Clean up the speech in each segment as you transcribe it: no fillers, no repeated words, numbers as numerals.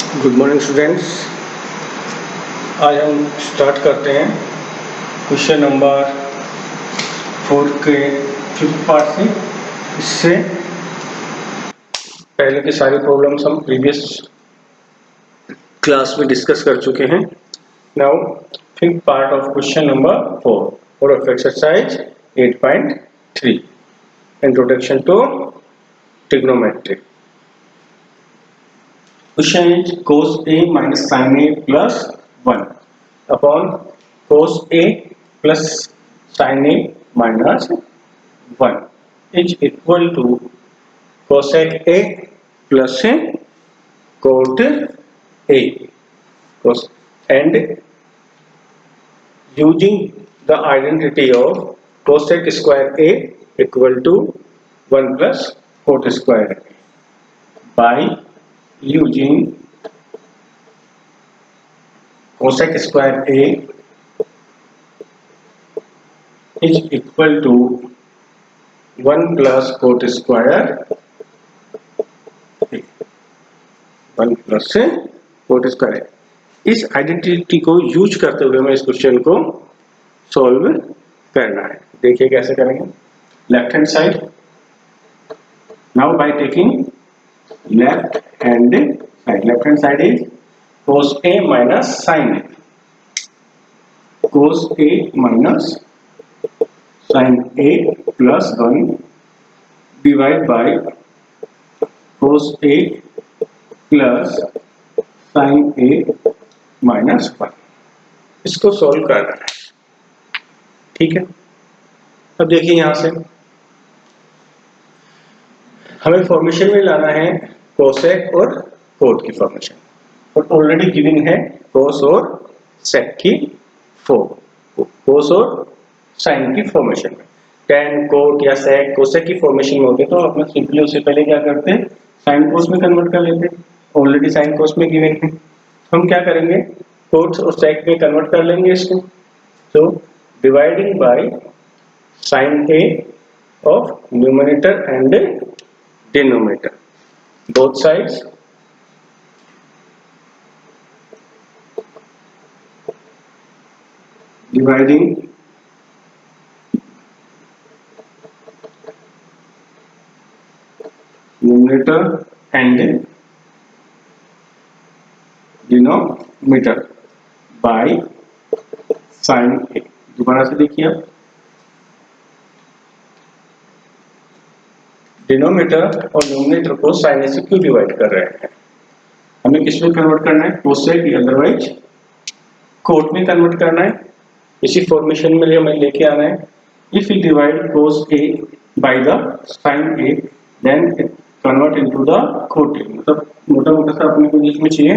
Good morning students. आज हम start करते हैं क्वेश्चन नंबर 4 के 5th पार्ट से। इससे पहले की सारी प्रॉब्लम्स हम प्रीवियस क्लास में डिस्कस कर चुके हैं। Now 5th part of question number 4 of exercise 8.3 introduction to trigonometry. Question is cos A minus sin A plus 1 upon cos A plus sin A minus 1 is equal to cosec A plus cot A. And using the identity of cosec square A equal to 1 plus cot square A by using cosec square A is equal to 1 plus cot square A, 1 plus cot square A। इस identity को use करते हुए हमें इस question को solve करना है। देखिए कैसे करेंगे। Left hand side, now bye taking left hand side, left hand side is cos A minus sin A, cos A minus sin A plus 1 divide by cos A plus sin A minus 1। इसको solve करना है, ठीक है। अब देखिए यहां से हमें फॉर्मेशन में लाना है कोसेक और कोट की फॉर्मेशन, और ऑलरेडी गिवन है कोस और सेक की कोस और साइन की फॉर्मेशन में। टेन कोट या सेक कोसेक की फॉर्मेशन में होते तो अपने सिंपली उससे पहले क्या करते हैं, साइन कोस में कन्वर्ट कर लेते। ऑलरेडी साइन कोस में गिवन है, हम क्या करेंगे, कोट और सेक में कन्वर्ट कर लेंगे इसको। तो dividing by sine A of numerator and denominator, both sides dividing numerator and denominator by sin A। दोबारा से देखिए, आप डिनोमिनेटर और न्यूमरेटर को sin A से क्यों डिवाइड कर रहे हैं, हमें किस में कन्वर्ट करना है, कोसेक या अदरवाइज कोट में कन्वर्ट करना है। इसी फॉर्मेशन में हमें लेके आना है। If you divide cos A by the sin A then it convert into the cot A। मतलब मोटा मोटा सा अपने को जिसमें चाहिए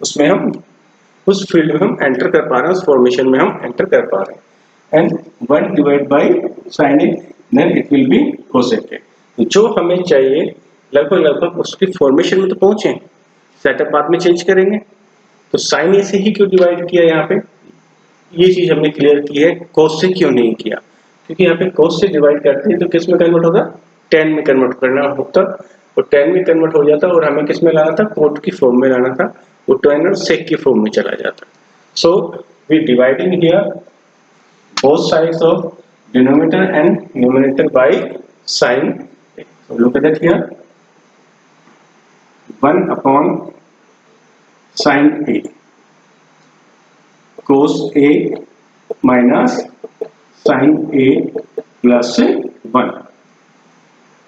उसमें हम उस फील्ड में हम एंटर कर पा रहे हैं, उस फॉर्मेशन में हम एंटर कर पा रहे हैं। And 1 divide by sin A then it will be cosec A। जो हमें चाहिए लगभग उसकी फॉर्मेशन में तो पहुंचे, सेटअप बाद में चेंज करेंगे। तो sin A से ही क्यों डिवाइड किया, यहाँ पे ये चीज हमने क्लियर की है। cos से क्यों नहीं किया, क्योंकि यहाँ पे cos से डिवाइड करते हैं तो किस में कन्वर्ट होगा, tan में कन्वर्ट करना होता, और tan में कन्वर्ट हो जाता, और हमें किस में लाना था, cot की फॉर्म में लाना था, वो tan और sec की फॉर्म में चला जाता। So we dividing here both sides of denominator and numerator by sin A। So look at it here, 1 upon sin A cos A minus sin A plus 1।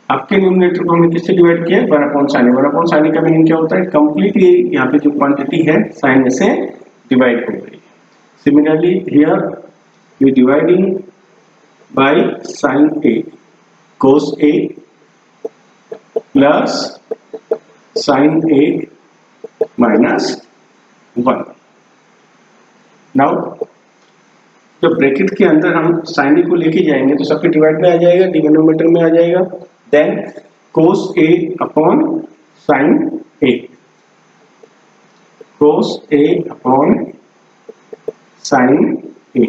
आपके न्यूमरेटर को हमने किससे divide किया, 1 upon sine ए। 1 upon sine ए का meaning क्या होता है, completely यहाँ पे जो क्वांटिटी है साइन ए से डिवाइड हो गई। Similarly here we dividing by sine A cos A plus sine A minus 1। Now जब ब्रैकेट के अंदर हम साइन ए को लेके जाएंगे तो सबके डिवाइड में आ जाएगा, डिनोमिनेटर में आ जाएगा। Then cos A upon sine A, cos A upon sine A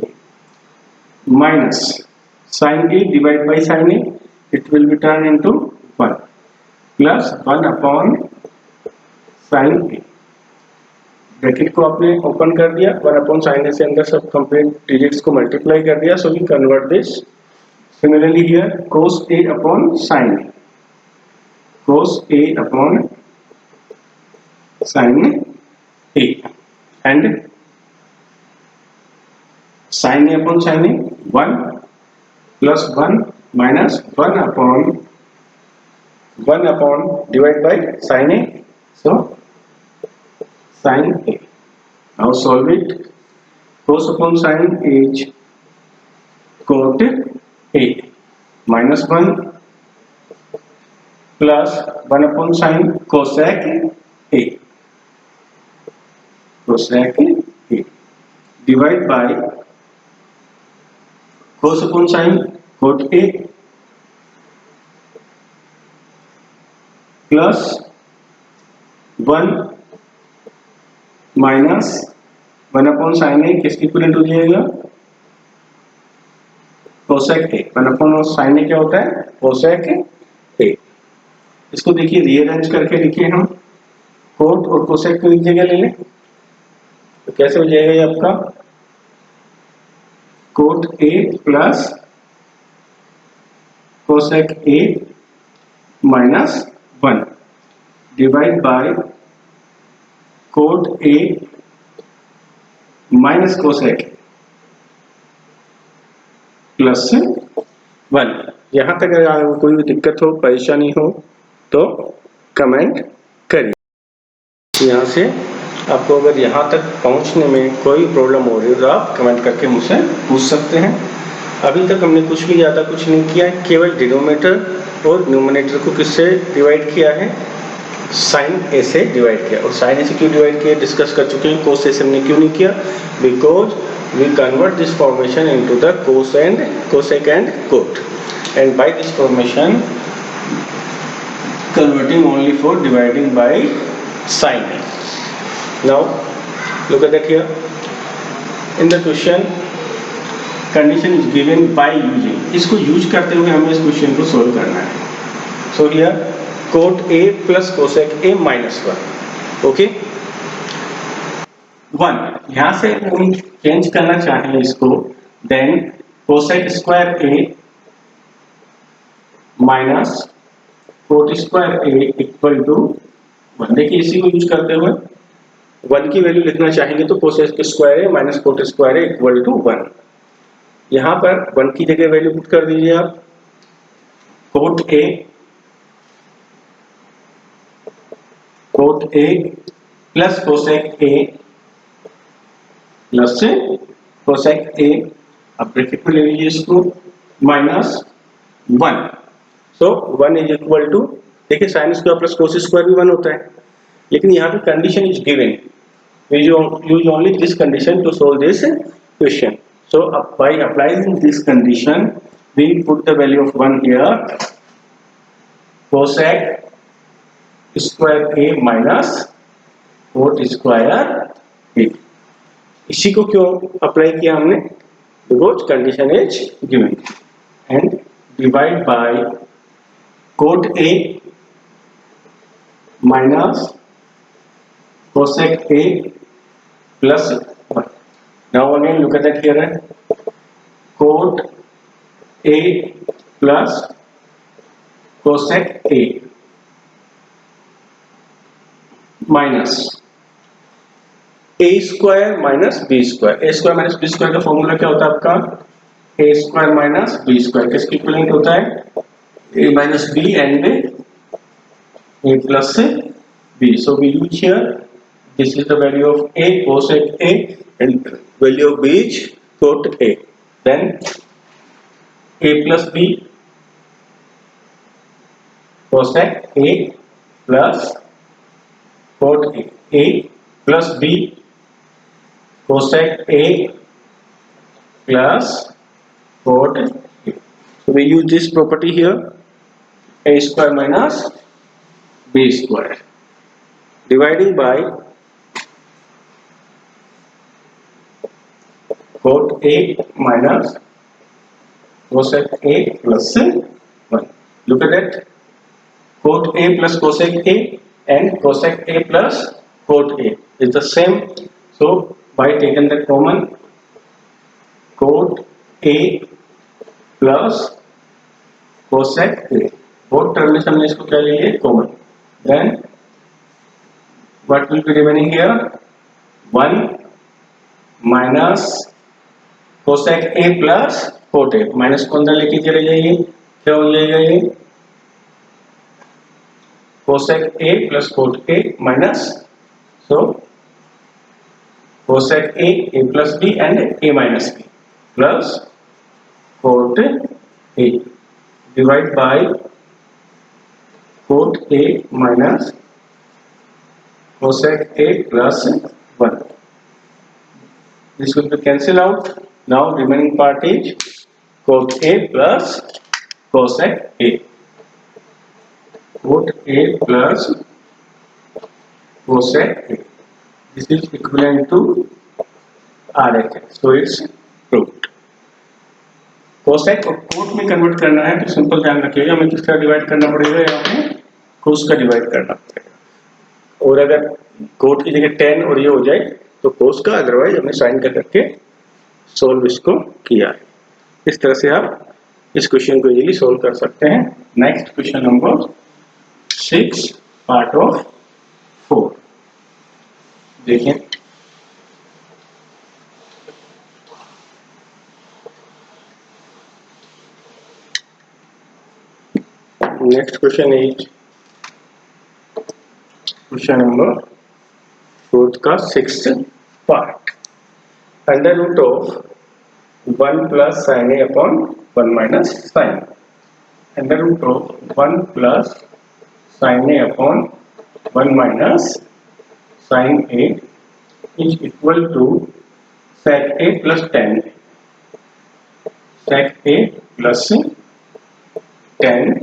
minus sin A divided by sin A, it will be turned into 1 plus 1 upon sin A bracket को आपने ओपन कर दिया, 1 अपॉन साइन ए से अंदर सब complete digits को multiply कर दिया, so we convert this similarly here cos a upon sin a, cos a upon sin a and sin a upon sin a 1 plus 1 minus 1 upon divided by sin a, so sin a. Now solve it. Cos upon sin is cot a minus 1 plus 1 upon sin cosec a, cosec a divide by cos upon sin cot a plus 1 minus 1 upon sine A किसके equivalent हो जाएगा, cosec A. 1 upon sine A क्या होता है, cosec ए। इसको देखिए rearrange करके लिखिए हम, कोट और कोसेक को एक जगह ले लें तो कैसे हो जाएगा ये आपका coat A plus cosec A minus 1 divide by cot A minus cosec plus 1। यहां तक अगर आपको कोई भी दिक्कत हो, परेशानी हो तो कमेंट करिए। यहां से आपको अगर यहां तक पहुंचने में कोई प्रॉब्लम हो रही है तो आप कमेंट करके मुझसे पूछ सकते हैं। अभी तक हमने कुछ भी ज़्यादा कुछ नहीं किया है, केवल डिनोमिनेटर और न्यूमरेटर को किससे डिवाइड किया है, साइन ए से डिवाइड किया। और साइन ए से क्यों डिवाइड किया डिस्कस कर चुके हैं, कोस ए से हमने क्यों नहीं किया, because we convert this formation into the cos and cosec and cot, and by this formation converting only for dividing by sin a. Now look at that here. In the question condition is given by using, इसको use करते हुए हमें इस question को solve करना है। So here cot a plus cosec a minus 1, okay 1। यहाँ से हम चेंज करना चाहें इसको, then cosec square a minus cot square A equal to 1। देखिए इसी को यूज करते हुए 1 की वैल्यू लिखना चाहेंगे तो cosec square A minus cot square A equal to 1। यहां पर 1 की जगह वैल्यू पुट कर दीजिए आप, cot A plus cosec A plus cosec A, अब ब्रैकेट में ले लीजिए इसको, minus 1। So 1 is equal to, देखिए sine square plus cos square भी 1 होता है, लेकिन यहाँ पे condition is given, we use only this condition to solve this question. So by applying this condition we put the value of 1 here, cosec square A minus cot square A. इसी को क्यों apply किया हमने, because condition is given, and divide by cot A minus cosec A plus 1। Now again look at that here, cot A plus cosec A minus A square minus B square. A square minus B square का formula क्या होता है आपका, A square minus B square किसके equivalent होता है, a minus b and a plus b. So we use here, this is the value of a cosec a and value of b is cot a. Then a plus b cosec a plus cot a, a plus b cosec a plus cot a. So we use this property here, a square minus b square, dividing by cot a minus cosec a plus 1. Look at that, cot a plus cosec a and cosec a plus cot a, is the same. So by taking the common, cot A plus cosec A, both term में हमने इसको क्या लिए common, then what will be remaining here, 1 minus cosec A plus cot A, minus को अंदर लेके चले जाइए, क्या हो जाएगा ये cosec A plus cot A minus, so cosec A plus B and A minus B plus cot A divide by cot A minus cosec A plus 1. This will be cancelled out. Now remaining part is cot A plus cosec A. Cot A plus cosec A. This is equivalent to RHS. So it's proved. Cosec और coat में convert करना है तो simple ध्यान रखिएगा, हमें किसका divide करना पड़ेगा, यहाँ पे कोस का डिवाइड करना पड़ेगा, और अगर कोट की जगह 10 और ये हो जाए तो कोस का, अदरवाइज हमने साइन का करके सोल्व इसको किया है। इस तरह से आप इस क्वेश्चन को इजीली सोल्व कर सकते हैं। Next question number 6 part of 4 देखिए। Next question is question number 4 का 6th part, under root of 1 plus sin A upon 1 minus sin, under root of 1 plus sin A upon 1 minus sin A is equal to sec A plus tan, sec A plus tan,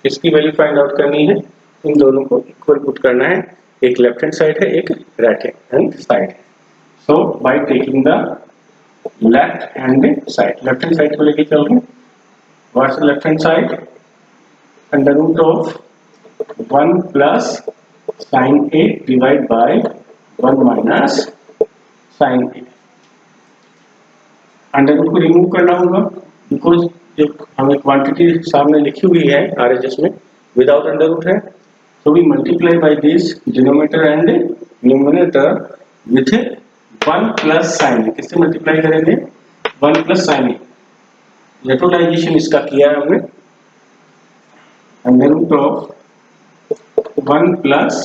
इसकी value find out करनी है, इन दोनों को equal put करना है, एक left hand side है एक राइट हैंड साइड है। So by taking the left hand side को लेके चल रहे हैं, what's left hand side, under root of 1 plus sine A divide by 1 minus sine A, under root को रिमूव करना होगा बिकॉज जो हमें क्वांटिटी सामने लिखी हुई है आरएचएस में विदाउट अंडर रूट है, so we multiply by this denominator and numerator with 1 plus sin, किससे मल्टीप्लाई करेंगे 1 plus sin, लेटोलाइजेशन इसका किया है हमने, under root of 1 plus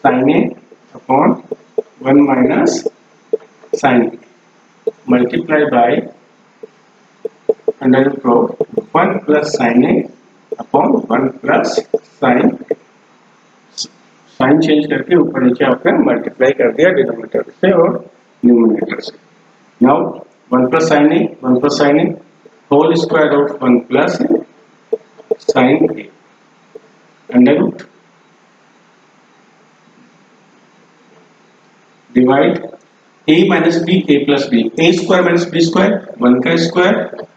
sin A upon 1 minus sin A multiply by under root of 1 plus sin A upon 1 plus sin, sine change करके ऊपर नीचे आपने मल्टीप्लाई कर दिया डिनोमिनेटर से और न्यूमरेटर से। Now 1 plus sin A whole square of 1 plus sin A under root divide a minus b a plus b, a square minus b square 1 का square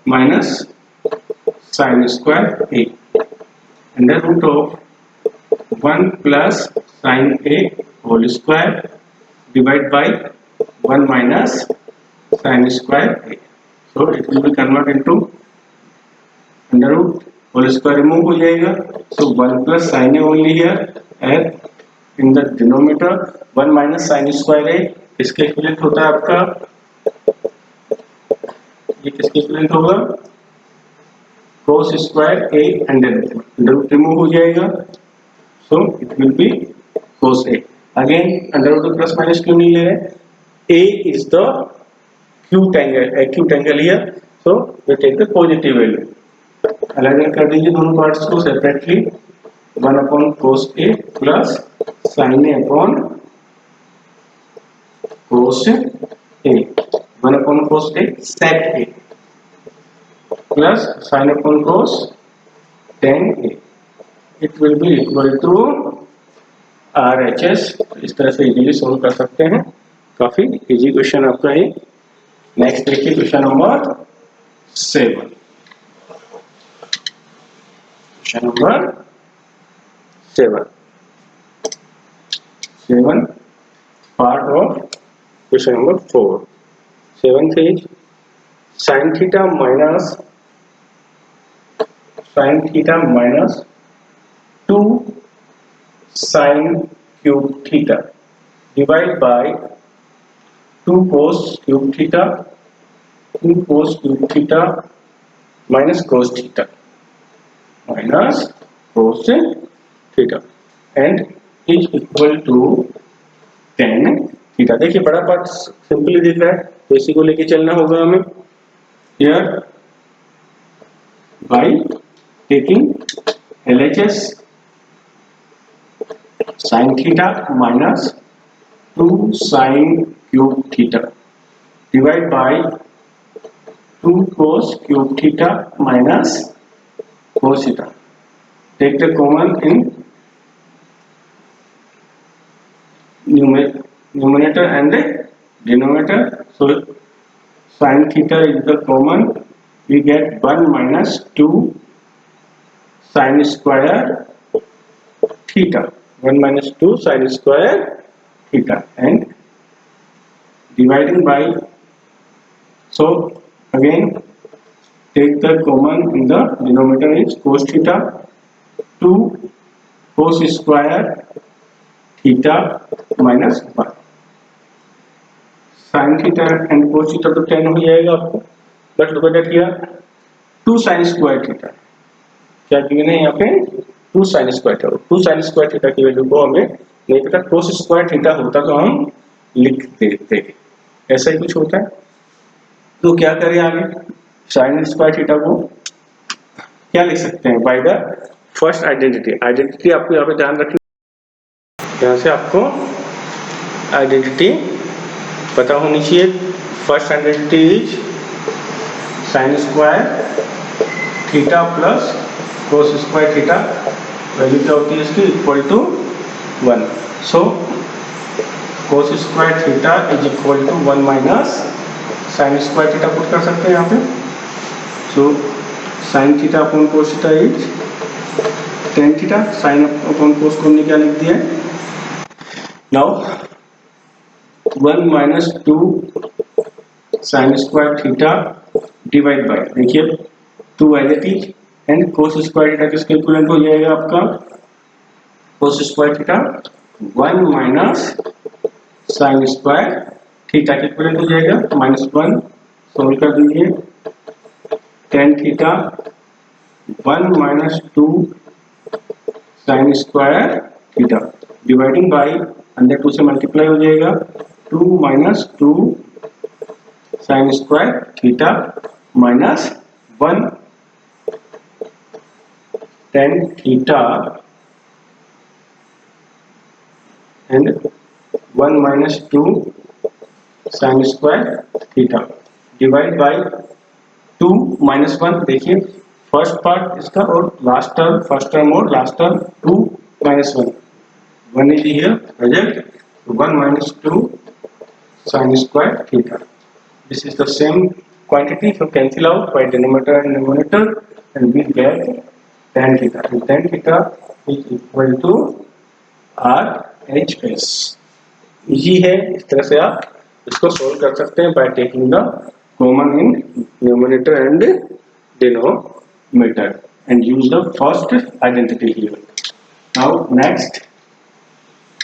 minus sin square a under root of 1 plus sin A whole square divided by 1 minus sin square A, so it will be converted into under root whole square remove हो जाएगा, so 1 plus sin A only here and in the denominator 1 minus sin square A किसके equivalent होता है आपका, ये किसके equivalent होगा cos square A under root remove हो जाएगा, so it will be cos A, again under root plus minus क्यों नहीं ले रहे, A is the acute angle here, so we take the positive value, अलग कर दीजिए दोनों पार्ट्स को separately, 1 upon cos A plus sin A upon cos A, 1 upon cos A sec A plus sin upon cos tan A, it will be equal to RHS। इस तरह से easily solve कर सकते हैं, काफी इजी क्वेश्चन आपका ये। Next देखिए question number 7, question number 7 7 part of question number 4. 7th is sin theta minus 2 sin cube theta divided by 2 cos cube theta minus cos theta and is equal to tan theta. देखिए बड़ा part simply दिख रहा है, तो इसी को लेके चलना होगा हमें। Here by taking LHS sin theta minus 2 sin cube theta divide bye 2 cos cube theta minus cos theta. Take the common in numerator and denominator. So sin theta is the common. We get 1 minus 2 sin square theta. 1 minus 2 sin square theta and dividing by. So again take the common in the denominator is cos theta 2 cos square theta minus 1. sin theta and cos theta तो 10 हो जाएगा आपको, but look at here 2 sin square theta क्या given है यहाँ पे 2 sin square theta। 2 sin square theta की value को हमें नहीं पता, cos square theta होता तो हम लिख देते, ऐसा ही कुछ होता है। तो क्या करें आगे, sin square theta को क्या लिख सकते हैं बाय द फर्स्ट आइडेंटिटी आपको यहाँ पे ध्यान रखना, यहाँ से आपको आइडेंटिटी पता होनी चाहिए। First identity is sin square theta plus cos square theta, value क्या होती है इसकी equal to 1। So cos square theta is equal to 1 minus sin square theta put कर सकते हैं यहाँ पे। So sin theta upon cos theta is tan theta, sin अपॉन cos को हमने क्या लिख दिया है now 1 minus 2 sin square theta divide by, देखिए 2 as it is and cos square theta किसके इक्विवेलेंट हो जाएगा आपका cos square theta 1 minus sin square theta के इक्विवेलेंट हो जाएगा -1, सॉल्व कर दीजिए tan theta 1 minus 2 sin square theta dividing by अंदर 2 से मल्टीप्लाई हो जाएगा 2 minus 2 sin square theta minus 1 tan theta and 1 minus 2 sin square theta divide bye 2 minus 1, देखिए फर्स्ट पार्ट इसका और लास्ट टर्म, फर्स्ट टर्म और last term 2 minus 1, 1 is here present, 1 minus 2 sin square theta. This is the same quantity, so cancel out by denominator and numerator and we get tan theta, and tan theta is equal to RHS. Easy है, इस तरह से आप इसको solve कर सकते हैं by taking the common in numerator and denominator and use the first identity here. Now next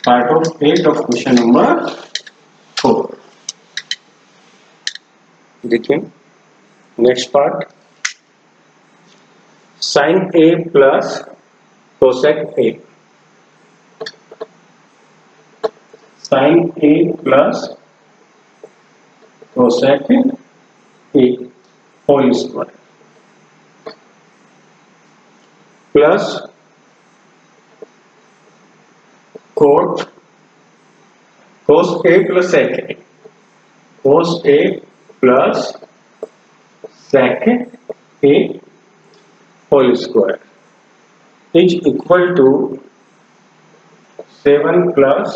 part of 8 of question number 4. देखिए next part, sin A plus cosec A, sin A plus cosec A whole square plus cos A plus sec A, cos A plus sec A whole square is equal to 7 plus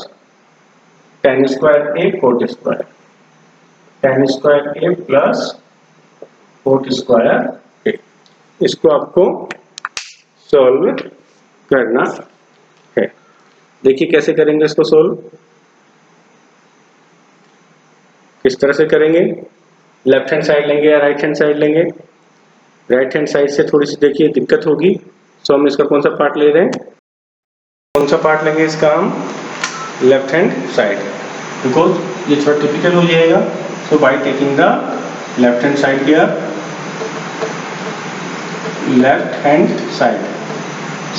tan square A cot square, tan square A plus cot square A। इसको आपको solve करना है। देखिए कैसे करेंगे इसको solve, किस तरह से करेंगे। लेफ्ट हैंड साइड लेंगे या राइट हैंड साइड लेंगे। राइट हैंड साइड से थोड़ी सी देखिए दिक्कत होगी, सो हम इसका कौन सा पार्ट ले रहे हैं, कौन सा पार्ट लेंगे इसका हम, लेफ्ट हैंड साइड, बिकॉज ये थोड़ा टिपिकल हो जाएगा। So by taking the left hand side here, left hand side,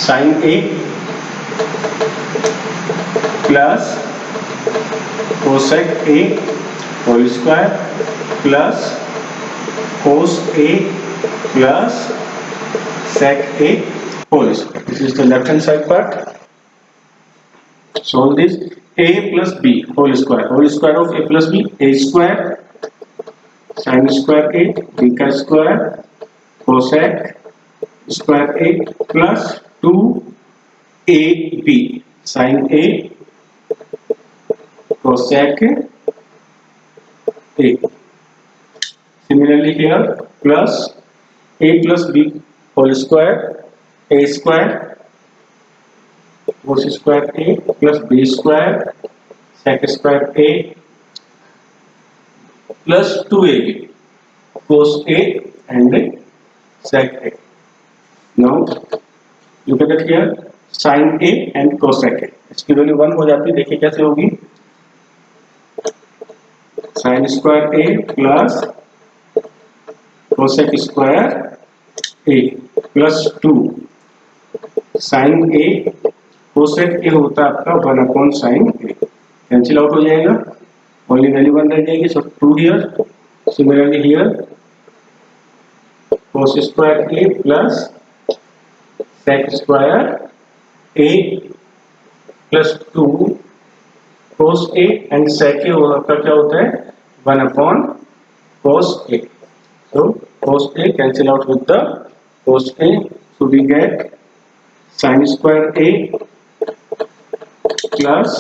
sine A plus cosec A whole square plus cos A plus sec A whole square. This is the left hand side part. Solve this. A plus B whole square of A plus B, A square sin square A B का square cosec square A plus 2AB sin A cosec A. Similarly here plus A plus B whole square, A square cos square A plus B square sec square A plus 2AB cos A and sec A. Now look at it here, sin A and cosec A. इसकी value 1 हो जाती है, देखिए कैसे होगी, sin square A plus cosec square A plus 2 sin A cosec A होता है आपका 1 upon sin A, cancel out हो जाएगा, ओनली वैल्यू 1 रह जाएगी, सो 2 here. Similarly here cos square A plus sec square A plus 2 cos A and sec A आपका क्या होता है 1 upon cos A. So cos A cancel out with the cos A, so we get sin square A plus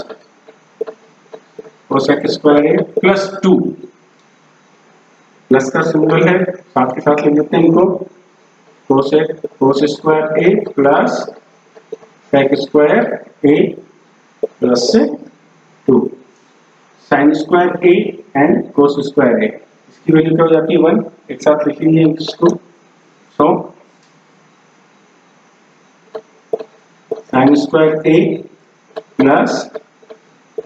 cosec square A plus 2, plus का symbol है, साथ के साथ लिख देते हैं इनको, cos square A plus sec square A plus 2 sin square A and cos square A, इसकी वैल्यू क्या हो जाती है 1, एक साथ लिख लीजिए इसको। So sin square A plus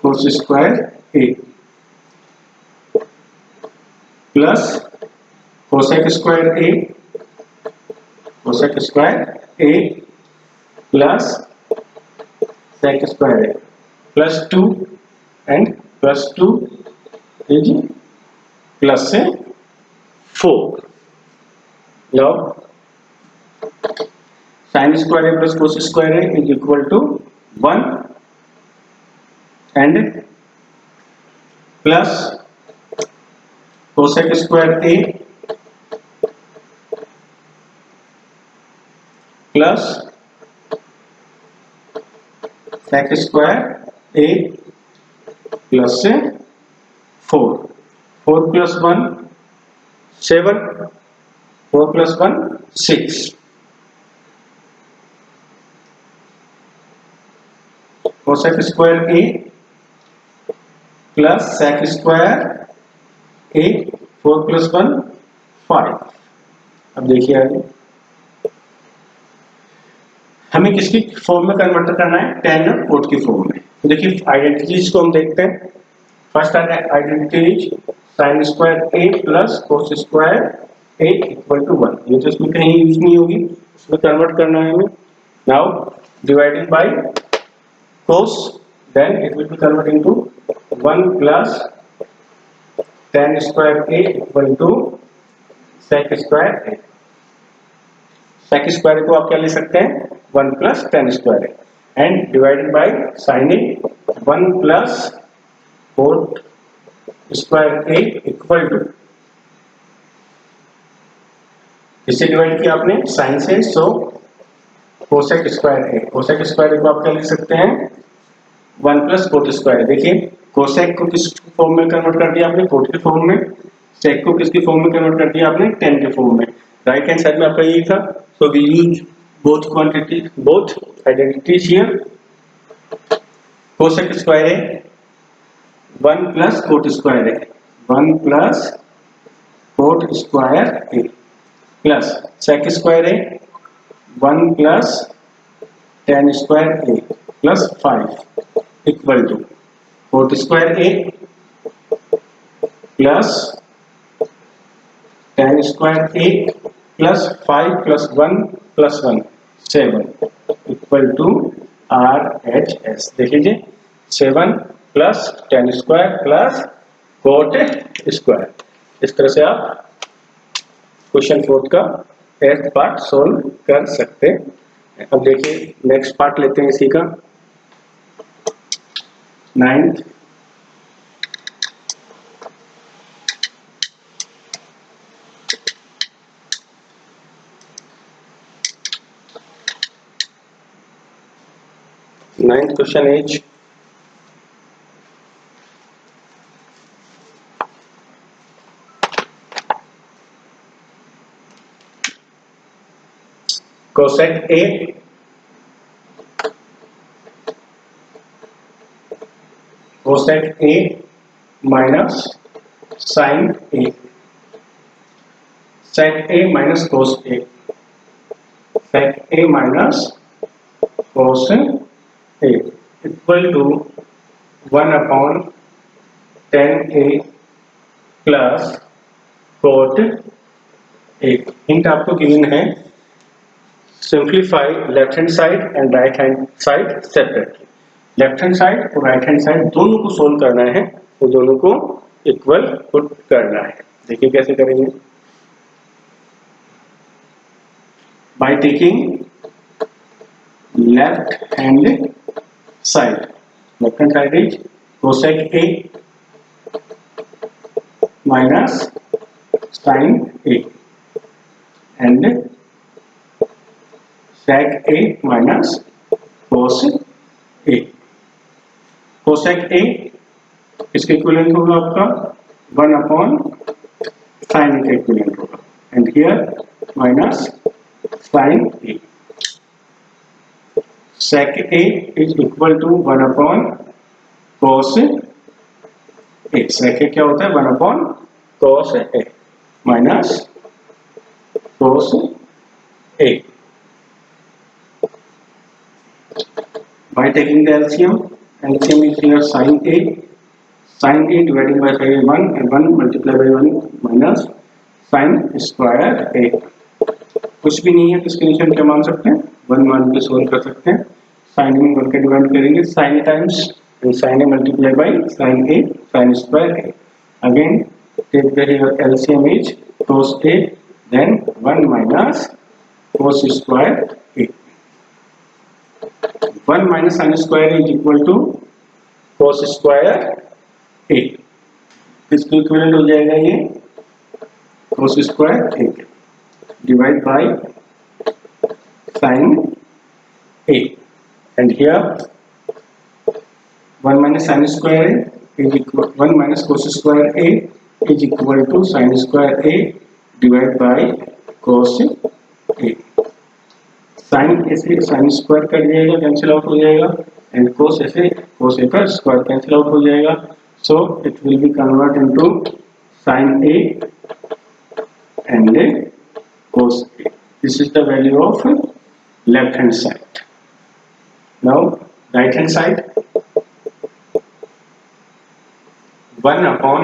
cos square A plus cosec square A plus sec square A plus 2 and plus 2 plus से 4। लॉग sin square A plus cos square A is equal to 1 and plus cosec square A plus sec square A plus से 4 plus 1 7, 4 plus 1 6, cosec square A plus sec square A 4 plus 1 5। अब देखिए आगे हमें किसकी form में convert करना है, tan और cot की फॉर्म में। तो देखिए आइडेंटिटीज को हम देखते हैं। First identity sin square A plus cos square A equal to 1, ये तो इसमें कहीं यूज नहीं होगी, उसमें कन्वर्ट करना है हमें। Now divided by cos, then it will be convert into 1 plus tan square A equal to sec square A। sec square को आप क्या ले सकते हैं 1 plus tan square A and divided by sin A 1 plus cot square A equal to, इससे divide किया आपने sine से, so cosec square A, cosec square को आप क्या लिख सकते हैं 1 प्लस कोट स्क्वायर। देखिए कोसेक को किस फॉर्म में कन्वर्ट कर दिया आपने, कोट के फॉर्म में, सेक को किसकी फॉर्म में कन्वर्ट कर दिया आपने, tan के फॉर्म में। राइट हैंड साइड में आपका यही था, so we use both quantity, both identities here. Cosec square A 1 plus cot square A 1 plus cot square A plus sec square A 1 plus tan square A plus 5 equal to cot square A plus tan square A plus 5 plus 1 plus 1 7 equal to RHS। देखिए 7 plus tan square plus cot square. इस तरह से आप question 4 का 8th part solve कर सकते हैं। अब देखिए नेक्स्ट पार्ट लेते हैं इसी का 9th। Ninth question is cosec A minus sin A, sec A minus cos A, sec A minus cos A equal to 1 upon tan A plus cot A। Hint आपको गिवन है simplify left hand side and right hand side separately. Left hand side और right hand side दोनों को solve करना है, वो दोनों को इक्वल पुट करना है। देखिए कैसे करेंगे। By taking left hand side, left hand side is cosec A minus sine A and sec A minus cos A। cosec A इसके इक्विवेलेंट होगा आपका 1 अपॉन sin A का इक्विवेलेंट होगा and here minus sin A। sec A is equal to 1 upon cos A। sec A क्या होता है 1 upon cos A minus cos A। By taking the LCM is here sin A divided by 1 and 1 multiplied by 1 minus sin square A। कुछ भी नहीं है तो इसके नीचे हम क्या मान सकते हैं 1 मान के सोल्व कर सकते हैं। sin में 1 का डिवाइड करेंगे sin A times sin A multiplied by sin A sin square A। Again take the LCM is cos A then 1 minus cos square A। 1 minus sin square is equal to cos square A। किसके equivalent हो जाएगा ये cos square A divide by sin A and here 1 minus sin square A is equal 1 minus cos square A is equal to sin square A divided by cos A। Sine ऐसे sine square कर दिएगा cancel out हो जाएगा and cos ऐसे कोस ए का square cancel out हो जाएगा। So it will be convert into sine A and cos A. This is the value of left hand side. Now right hand side 1 upon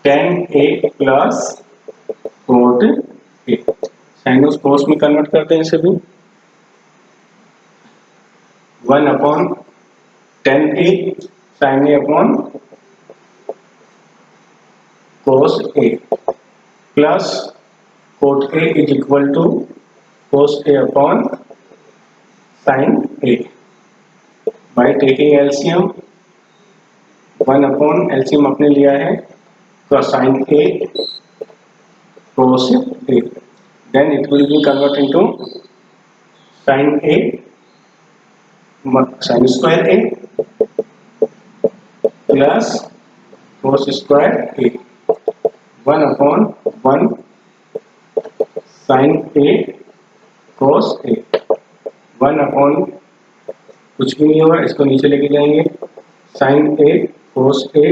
tan A plus cot A। Sine और cos में convert करते हैं इसे भी 1 upon tan A sin A अपॉन cos A plus cot A is equal to cos A upon sin A। By taking LCM 1 upon LCM अपने लिया है cosine A cos A then it will be converted into sin A sin square A plus cos square A 1 upon 1 sin A cos A 1 upon कुछ कुछ भी नहीं होगा, इसको नीचे लेके जाएंगे, sine A cos A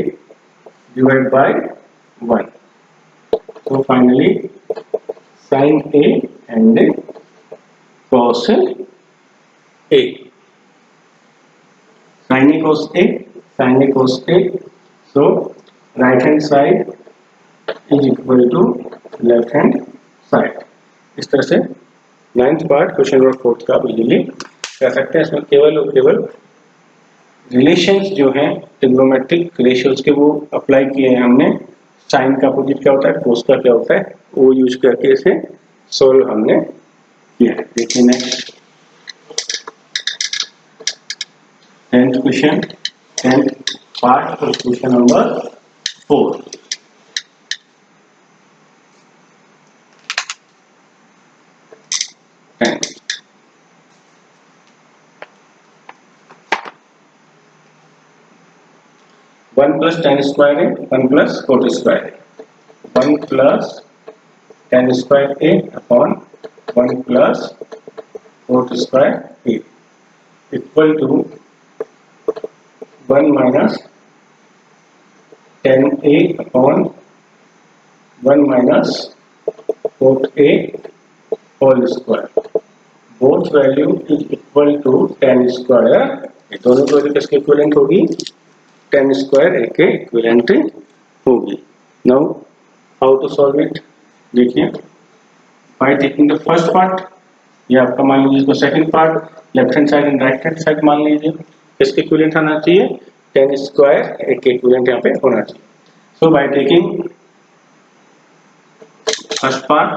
divide by 1, तो finally sine A and cos A, sin A cos A, sin A cos A, so right hand side is equal to left hand side। इस तरह से 9th पार्ट क्वेश्चन नंबर 4 का आप easily कर सकते हैं। इसमें केवल और केवल रिलेशंस जो हैं ट्रिग्नोमेट्रिक रेशियोज के वो अप्लाई किए हैं हमने। साइन का अपोजिट क्या होता है, कोस का क्या होता है, वो यूज करके इसे सोल्व हमने किया है। देखिए next 10th question, 10th part question number 4। One plus tan square A, one plus cot square A, 1 plus tan square A upon 1 plus cot square A equal to 1 minus tan A upon 1 minus cot A whole square. Both value is equal to tan square, ये दोनों value किसके equivalent होगी, ten square ए के equivalent होगी। Now how to solve it, देखिए by taking the first part, ये आपका मान लीजिए इसको second part, left hand side and right hand side मान लीजिए, किसके इक्विवेलेंट आना चाहिए, टेन स्क्वायर ए के इक्विवेलेंट यहाँ पे होना चाहिए। So by taking first part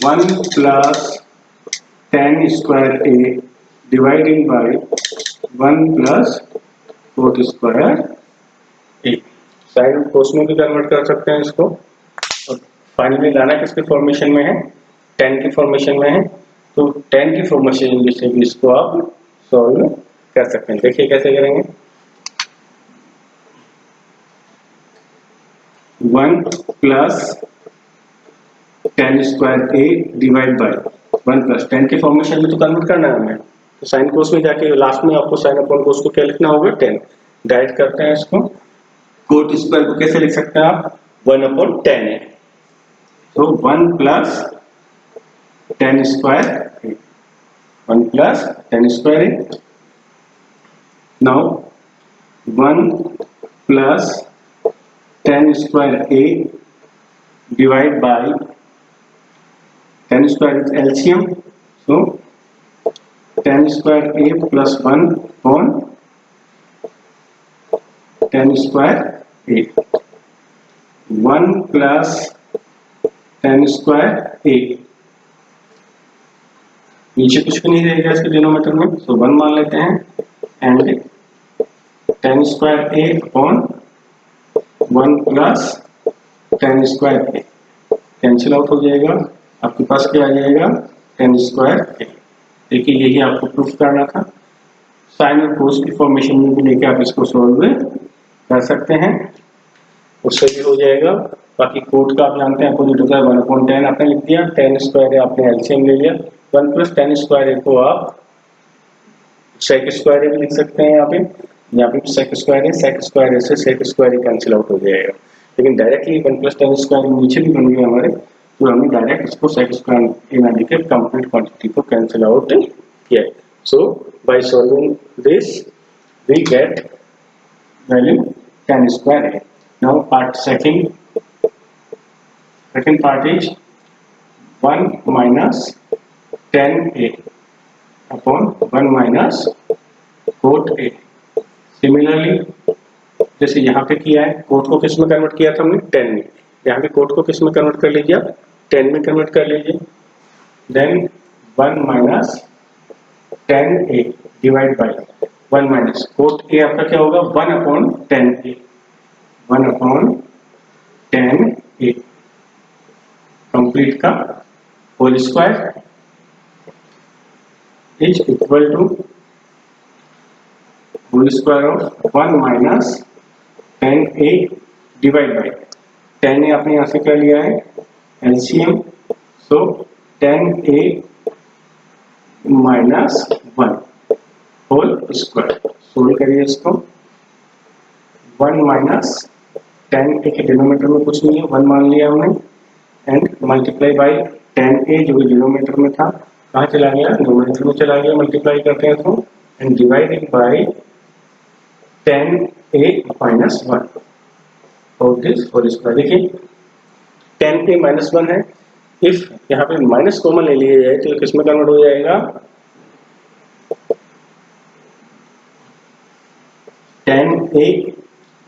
1 plus tan square A dividing by 1 plus cot square A, sine cos में भी कन्वर्ट कर सकते हैं इसको, और फाइनली लाना किसके फॉर्मेशन में है, 10 की फॉर्मेशन में है, तो 10 की फॉर्मेशन से भी इसको आप सॉल्व कर सकते हैं। देखिए कैसे करेंगे, 1 plus tan square A divide by 1 plus 10 के फॉर्मेशन में तो कन्वर्ट करना है हमें, तो साइन कोस में जाके लास्ट में आपको साइन अपॉन कोस को क्या लिखना होगा, 10 डायरेक्ट करते हैं इसको। कोट स्क्वायर को कैसे लिख सकते हैं आप, 1 अपॉन 10 है, तो 1 plus tan square A, 1 plus tan square A. Now 1 plus tan square A divide by 10 square is LCM, so 10 square a plus 1 upon 10 square a, 1 plus 10 square a, नीचे कुछ भी नहीं रहेगा इसके डिनोमिनेटर में, so 1 मान लेते हैं, and 10 square a upon 1 plus 10 square a cancel out हो जाएगा, आपके पास क्या आ जाएगा, 10 स्क्वायर ए। देखिए यही आपको प्रूफ करना था, साइन और कोस की फॉर्मेशन में भी लेके आप इसको सॉल्व कर सकते हैं, उससे भी हो जाएगा। बाकी कोट का आप जानते हैं अपोजिट होता है 1/10 आपने लिख दिया, 10 स्क्वायर ए आपने एलसीएम ले लिया, 1 प्लस 10 स्क्वायर ए को आप सेक स्क्वायर ए भी लिख सकते हैं, यहाँ पे सेक स्क्वायर ए, सेक स्क्वायर ए से सेक स्क्वायर ए कैंसिल आउट हो जाएगा, लेकिन डायरेक्टली 1 प्लस 10 स्क्वायर नीचे भी बन गया हमारे, तो हमने डायरेक्ट इसको सेक स्क्वायर ए ना लिखे कंप्लीट क्वांटिटी को कैंसिल आउट किया है। So by solving this we get value 10 square A. Now part second part is 1 minus 10 A upon 1 minus cot A. Similarly जैसे यहाँ पे किया है, कोट को किस में कन्वर्ट किया था हमने, 10 में, यहाँ पे कोट को किस में कन्वर्ट कर लीजिए आप, 10 में कन्वर्ट कर लीजिए, then 1 minus 10 A divide by 1 minus cot A आपका क्या होगा, 1 upon 10 A, 1 upon 10 A complete का whole square is equal to whole square of 1 minus 10 A divide by 10 A आपने यहाँ से कर लिया है LCM, so 10 A minus 1 whole square. Solve करिए इसको। 1 माइनस 10a के डिनोमिनेटर में कुछ नहीं है, 1 मान लिया हमने, एंड मल्टीप्लाई बाई 10a जो कि डिनोमिनेटर में था, कहाँ चला गया, न्यूमरेटर में चला गया, मल्टीप्लाई करते हैं तो, and divided by 10a minus 1 और दिस होल स्क्वायर। देखिए 10a माइनस 1 है, इफ यहाँ पे माइनस कॉमन ले लिया जाए तो किसमें कन्वर्ट हो जाएगा, 10a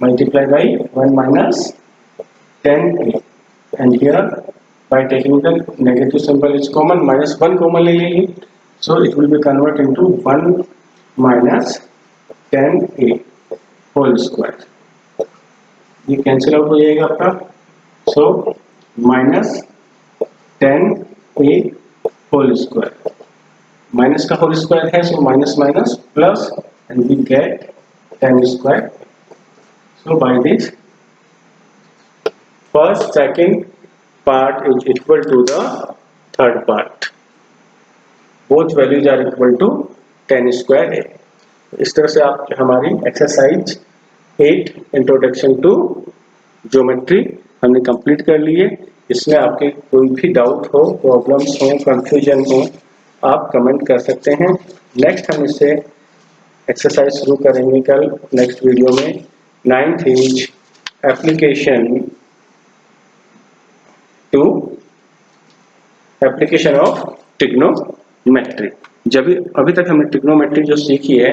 multiplied by 1 minus 10a, and here by taking the negative symbol is common, minus 1 common ले लेंगे, so it will be converted into 1 minus 10a whole square। ये कैंसिल आउट हो जाएगा आपका, so minus 10a whole square, minus का whole square है, so minus minus plus and we get 10 square। So by this first second part is equal to the third part, both values are equal to 10 square है। इस तरह से आप हमारी exercise 8 introduction to geometry हमने complete कर ली है। इसमें आपके कोई भी डाउट हो, प्रॉब्लम्स हो, कंफ्यूजन हो, आप कमेंट कर सकते हैं। नेक्स्ट हम इससे एक्सरसाइज शुरू करेंगे कल नेक्स्ट वीडियो में। 9th is application of trigonometry. जब अभी तक हमने ट्रिग्नोमेट्री जो सीखी है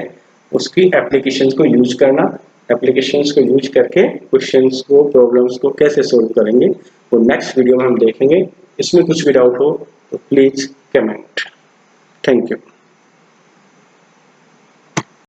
उसकी एप्लीकेशंस को यूज करना, एप्लीकेशंस को यूज करके क्वेश्चंस को, प्रॉब्लम्स को कैसे सोल्व करेंगे वो नेक्स्ट वीडियो में हम देखेंगे। इसमें कुछ भी डाउट हो तो प्लीज कमेंट। Thank you.